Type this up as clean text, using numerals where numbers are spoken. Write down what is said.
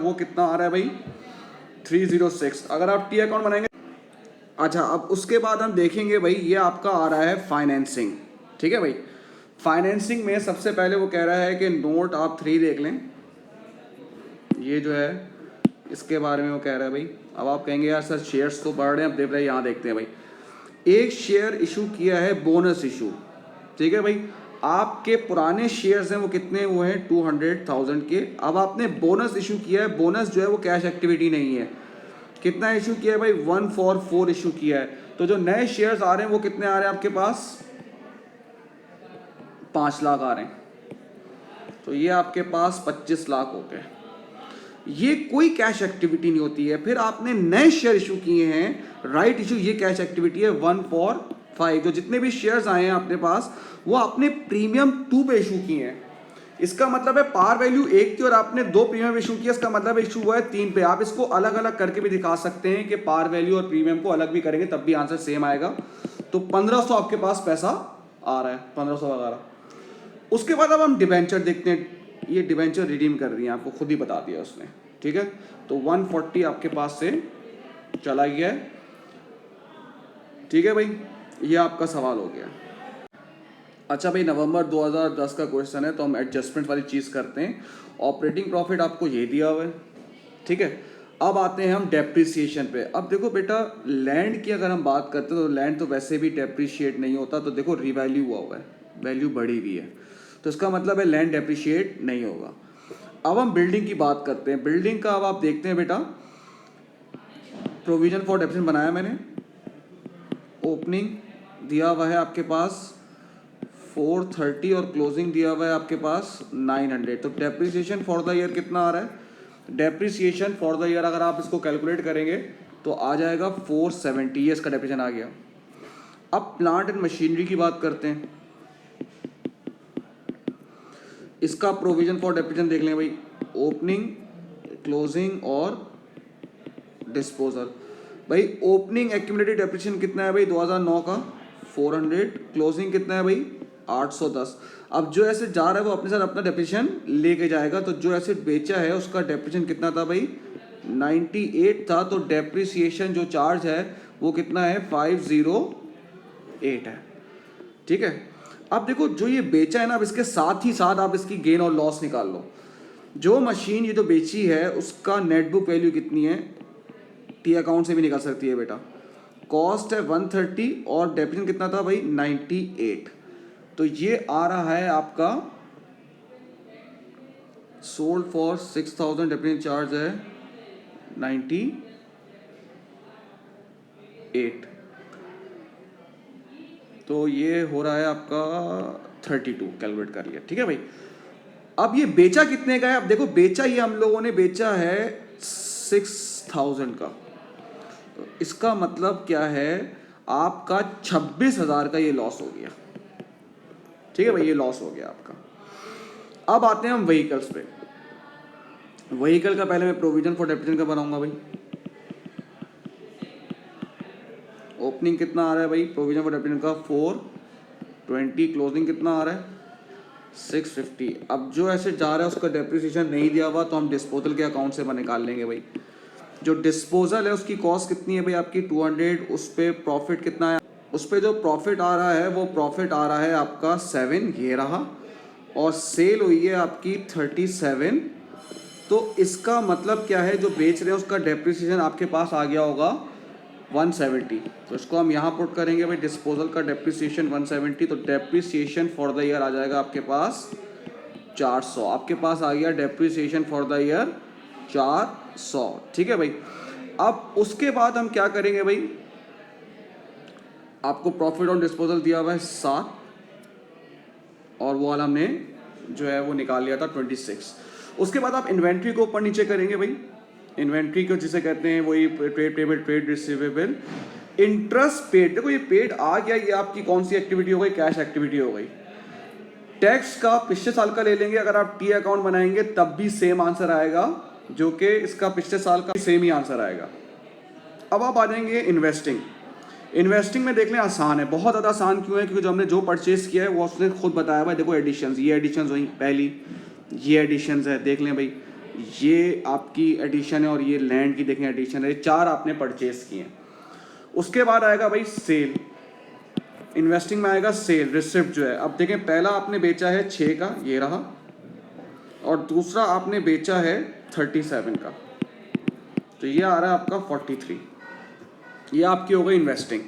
वो कितना आ रहा है भाई 306। अगर आप टी अकाउंट बनाएंगे, अच्छा अब उसके बाद हम देखेंगे भाई ये आपका आ रहा है फाइनेंसिंग। ठीक है भाई, फाइनेंसिंग में सबसे पहले वो कह रहा है कि नोट आप 3 देख लें, ये जो है इसके बारे में वो कह रहा है भाई। अब आप कहेंगे यार सर शेयर्स तो बढ़ रहे हैं, अब देख रहे हैं यहाँ देखते हैं भाई, एक शेयर इशू किया है बोनस इशू। ठीक है भाई, आपके पुराने शेयर्स हैं वो कितने हुए हैं 200,000 के। अब आपने बोनस इशू किया है, बोनस जो है वो कैश एक्टिविटी नहीं है। कितना इशू किया है भाई 144 इशू किया है। तो जो नए शेयर्स आ रहे हैं वो कितने आ रहे हैं आपके पास 5 लाख आ रहे हैं। तो ये आपके पास 25 लाख हो गए। ये कोई कैश एक्टिविटी नहीं होती है। फिर आपने नए शेयर इशू किए हैं राइट इशू, ये कैश एक्टिविटी है 145। जो जितने भी शेयर्स आए हैं अपने पास वो आपने प्रीमियम 2 पे इशू किए हैं। इसका मतलब है पार वैल्यू 1 थी और आपने 2 प्रीमियम इशू किया, इसका मतलब इशू हुआ है 3 पे। आप इसको अलग अलग करके भी दिखा सकते हैं कि पार वैल्यू और प्रीमियम को अलग भी करेंगे तब भी आंसर सेम आएगा। तो 1500 आपके पास पैसा आ रहा है, 1500 वगैरह। उसके बाद अब हम डिबेंचर देखते हैं। ये डिबेंचर रिडीम कर रही है, आपको खुद ही बता दिया उसने। ठीक है, तो 140 आपके पास से चला गया है। ठीक है भाई, ये आपका सवाल हो गया। अच्छा भाई, नवंबर 2010 का क्वेश्चन है तो हम एडजस्टमेंट वाली चीज़ करते हैं। ऑपरेटिंग प्रॉफिट आपको ये दिया हुआ है। ठीक है, अब आते हैं हम डेप्रिसिएशन पे। अब देखो बेटा, लैंड की अगर हम बात करते हैं तो लैंड तो वैसे भी डेप्रिशिएट नहीं होता। तो देखो रिवैल्यू हुआ है, वैल्यू बढ़ी हुई है, तो इसका मतलब है लैंड डेप्रिशिएट नहीं होगा। अब हम बिल्डिंग की बात करते हैं। बिल्डिंग का अब आप देखते हैं बेटा, प्रोविजन फॉर डेप्रिसिएशन बनाया मैंने। ओपनिंग दिया हुआ है आपके पास 430 और क्लोजिंग दिया हुआ है आपके पास 900। तो डेप्रिसिएशन फॉर द ईयर कितना आ रहा है? डेप्रिसिएशन फॉर द ईयर अगर आप इसको कैलकुलेट करेंगे तो आ जाएगा 470। ये इसका डेप्रिसिएशन आ गया। अब प्लांट एंड मशीनरी की बात करते हैं। इसका प्रोविजन फॉर डेप्रिसिएशन देख लें भाई, ओपनिंग, क्लोजिंग और डिस्पोजल। भाई ओपनिंग एक्यूमुलेटेड डेप्रिसिएशन कितना है भाई 2009 का 400, क्लोजिंग कितना है भाई 810। अब जो एसेट जा रहा है वो अपने साथ अपना डेप्रिसिएशन लेके जाएगा। तो जो एसेट बेचा है उसका डेप्रिसिएशन कितना था भाई 98 था। तो डेप्रिसिएशन जो चार्ज है वो कितना है 508 है। ठीक है, अब देखो जो ये बेचा है ना, अब इसके साथ ही साथ आप इसकी गेन और लॉस निकाल लो। जो मशीन ये जो बेची है उसका नेट बुक वैल्यू कितनी है, टी अकाउंट से भी निकाल सकती है बेटा। कॉस्ट है 130 और डेप्रिसिएशन कितना था भाई 98। तो ये आ रहा है आपका सोल्ड फॉर 6000, डेप्रिसिएशन चार्ज है 98। तो ये हो रहा है आपका 32, कैलकुलेट कर लिया। ठीक है भाई, अब ये बेचा कितने का है? अब देखो बेचा ये हम लोगों ने बेचा है 6000 का। तो इसका मतलब क्या है, आपका 26,000 का ये लॉस हो गया। ठीक है भाई, ये लॉस हो गया आपका। अब आते हैं हम व्हीकल्स पे। व्हीकल का पहले मैं प्रोविजन फॉर डेप्रिसिएशन का बनाऊंगा भाई। ओपनिंग कितना आ रहा है भाई प्रोविजन फॉर डेप्रिसिएशन का 420, क्लोजिंग कितना आ रहा है 650। अब जो ऐसे जा रहा है उसका डेप्रिसिएशन नहीं दिया हुआ तो हम डिस्पोजल के अकाउंट से निकाल लेंगे भाई। जो डिस्पोजल है उसकी कॉस्ट कितनी है भाई आपकी 200, उस पर प्रॉफिट कितना है? उस पर जो प्रॉफिट आ रहा है वो प्रॉफिट आ रहा है आपका 7, ये रहा, और सेल हुई है आपकी 37। तो इसका मतलब क्या है, जो बेच रहे हैं उसका डेप्रिसिएशन आपके पास आ गया होगा 170। तो इसको हम यहाँ पुट करेंगे भाई, डिस्पोजल का डेप्रिसिएशन 170। तो डेप्रिसिएशन फॉर द ईयर आ जाएगा आपके पास 400। आपके पास आ गया डेप्रिसिएशन फॉर द ईयर 400। ठीक है भाई, अब उसके बाद हम क्या करेंगे भाई, आपको प्रॉफिट ऑन डिस्पोजल दिया हुआ है 7 और वो वाला हमने जो है वो निकाल लिया था 26। उसके बाद आप इन्वेंट्री को ऊपर नीचे करेंगे भाई। इन्वेंट्री को जिसे कहते हैं वही trade payable, trade receivable, interest paid. देखो ये पेड आ गया, ये आपकी कौन सी एक्टिविटी हो गई, कैश एक्टिविटी हो गई। टैक्स का पिछले साल का ले लेंगे, अगर आप टी अकाउंट बनाएंगे तब भी सेम आंसर आएगा, जो कि इसका पिछले साल का सेम ही आंसर आएगा। अब आप आ जाएंगे इन्वेस्टिंग। इन्वेस्टिंग में देख लें आसान है, बहुत ज़्यादा आसान क्यों है, क्योंकि जो हमने जो परचेज किया है वो उसने खुद बताया हुआ है। देखो एडिशंस, ये एडिशंस हुई पहली, ये एडिशंस है, देख लें भाई ये आपकी एडिशन है और ये लैंड की देखें एडिशन है, ये 4 आपने परचेज किए हैं। उसके बाद आएगा भाई सेल, इन्वेस्टिंग में आएगा सेल रिसिप्ट जो है। अब देखें पहला आपने बेचा है 6 का, ये रहा, और दूसरा आपने बेचा है 37 का, तो ये आ रहा है आपका 43। ये आपकी हो गई इन्वेस्टिंग।